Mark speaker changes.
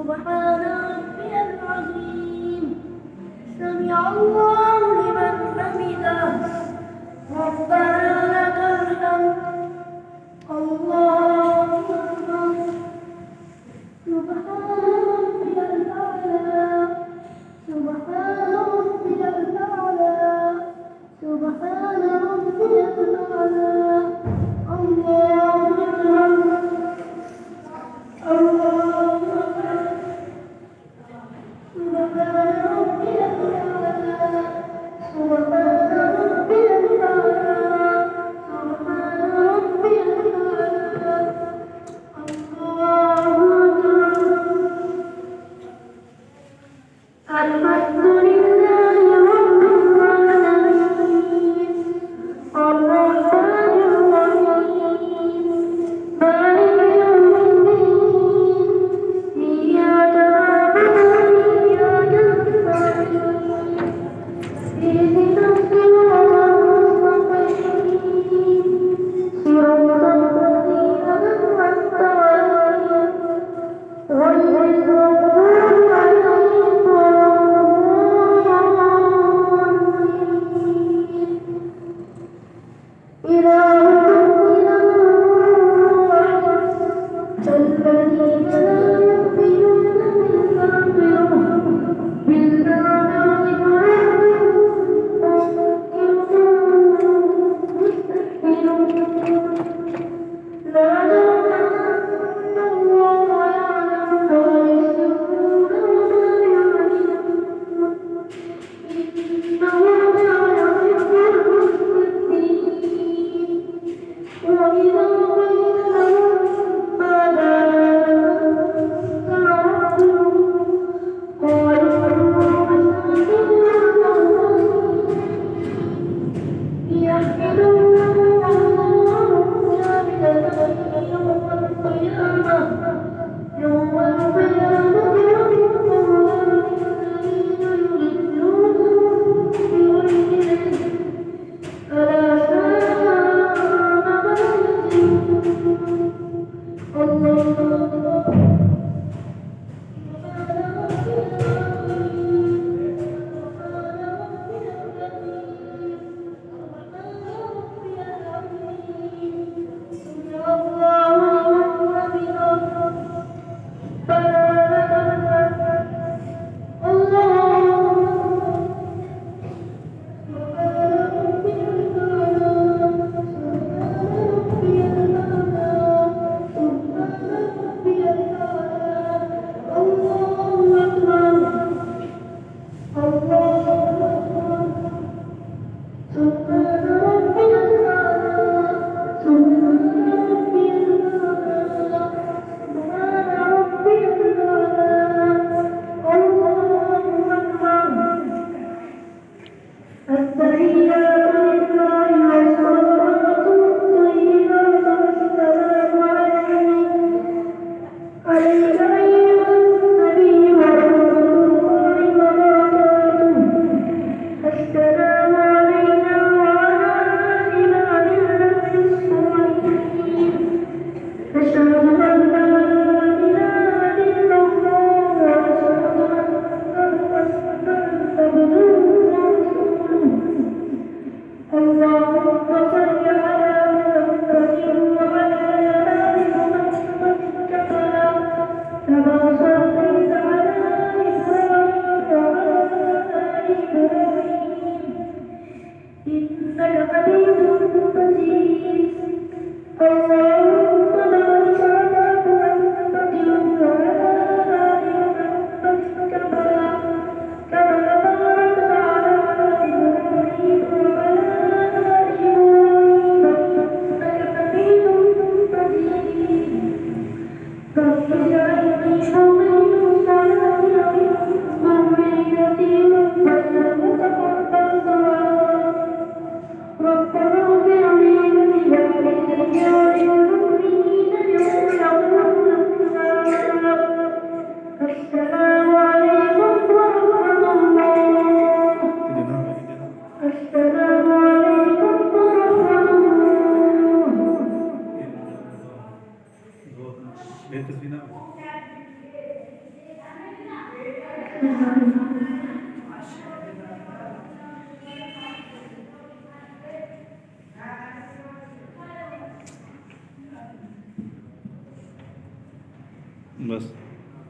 Speaker 1: سبحان ربي العظيم. سمع الله لمن حمده. ربنا لك الحمد. الله أكبر. سبحان ربي الأعلى. سبحان ربي الأعلى. سبحان ربي الأعلى. الله أكبر. الله أكبر. سبحان ربي الأعلى. سبحان ربي الأعلى. سبحان ربي الأعلى. الله أكبر. الحمد لله رب العالمين. الرحمن الرحيم. مالك يوم الدين. إياك نعبد وإياك نستعين. اهدنا الصراط المستقيم. صراط الذين أنعمت عليهم غير المغضوب عليهم ولا الضالين. إلهكم إله واحد. كالذين لا يؤمنون بالآخرة لا يعلمون الله يعلم ما يسرون
Speaker 2: बस